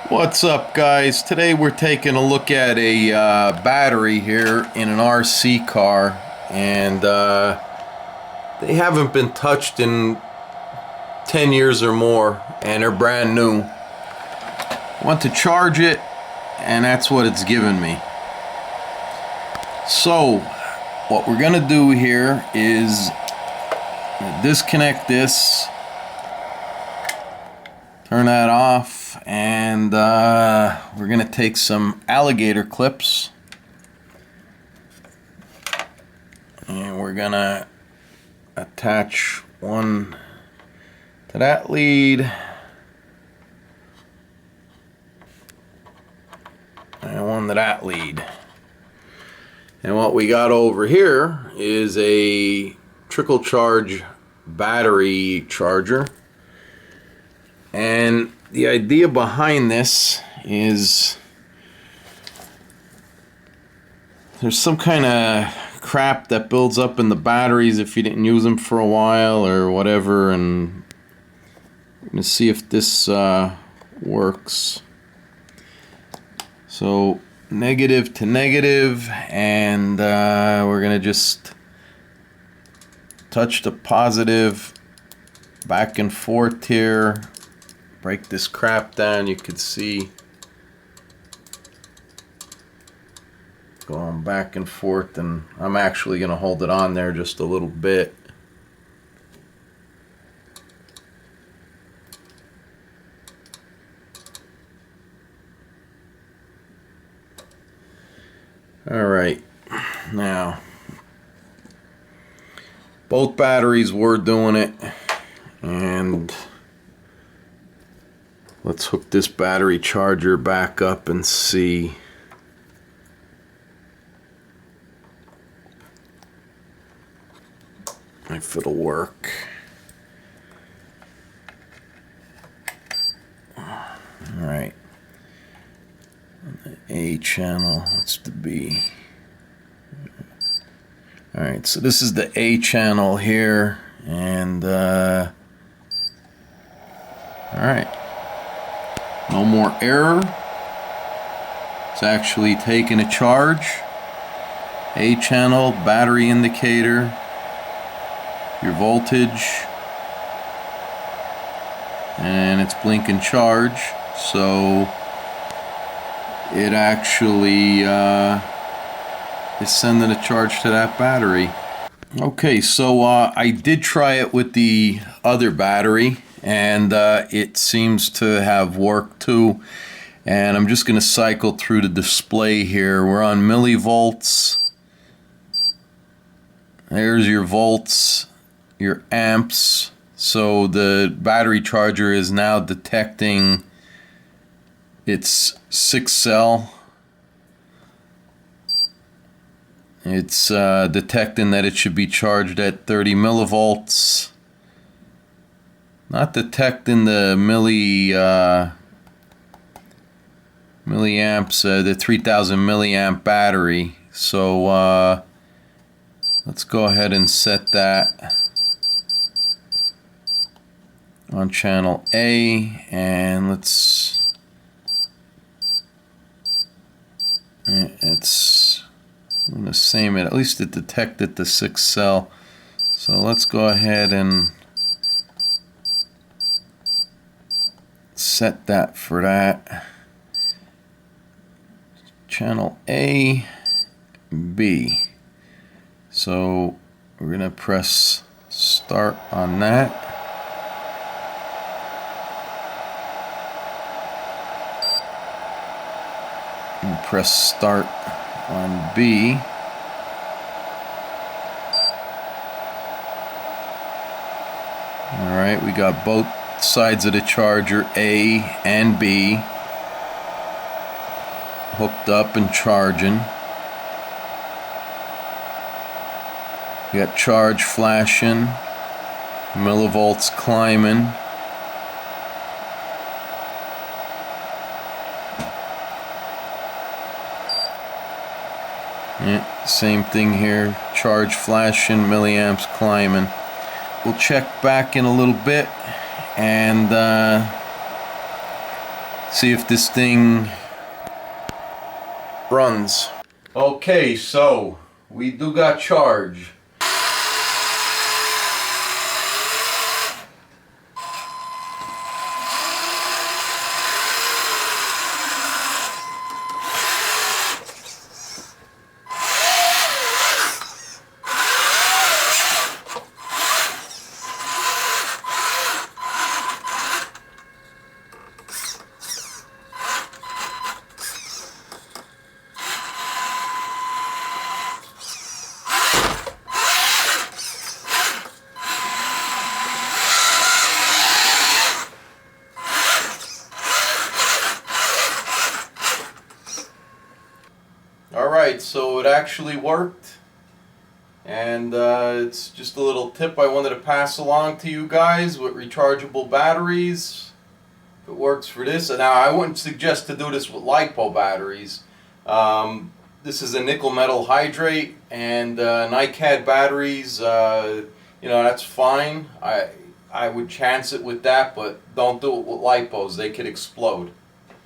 What's up, guys? Today we're taking a look at a battery here in an RC car, and they haven't been touched in 10 years or more, and they're brand new. Want to charge it, and that's what it's given me. So what we're gonna do here is disconnect this, turn that off, and we're gonna take some alligator clips and we're gonna attach one to that lead and one to that lead. And what we got over here is a trickle charge battery charger. And the idea behind this is there's some kind of crap that builds up in the batteries if you didn't use them for a while or whatever, and I'm going to see if this works. So negative to negative, and we're going to just touch the positive back and forth here. Break this crap down. You can see going back and forth, and I'm actually going to hold it on there just a little bit. Alright, now both batteries were doing it, and let's hook this battery charger back up and see. If it'll work. Alright. A channel, what's the B? Alright, so this is the A channel here, and alright. No more error. It's actually taking a charge. A channel, battery indicator, your voltage, and it's blinking charge. So it actually is sending a charge to that battery. Okay, so I did try it with the other battery, and it seems to have worked too. And I'm just going to cycle through the display here. We're on millivolts. There's your volts, your amps. So the battery charger is now detecting its 6 cell. It's detecting that it should be charged at 30 millivolts. Not detecting the milliamps, the 3000 milliamp battery. So let's go ahead and set that on channel A, and it's the same. At least it detected the 6 cell. So let's go ahead and set that for that. Channel A, B. So we're gonna press start on that. And press start on B. Alright, we got both sides of the charger, A and B, hooked up and charging. We got charge flashing, millivolts climbing. Yeah, same thing here, charge flashing, milliamps climbing. We'll check back in a little bit and See if this thing runs. Okay, so we do got charge. Alright, so it actually worked, and it's just a little tip I wanted to pass along to you guys with rechargeable batteries. If it works for this, and now I wouldn't suggest to do this with LiPo batteries. This is a nickel metal hydrate, and NiCad batteries, you know, that's fine. I would chance it with that, but don't do it with LiPos, they could explode.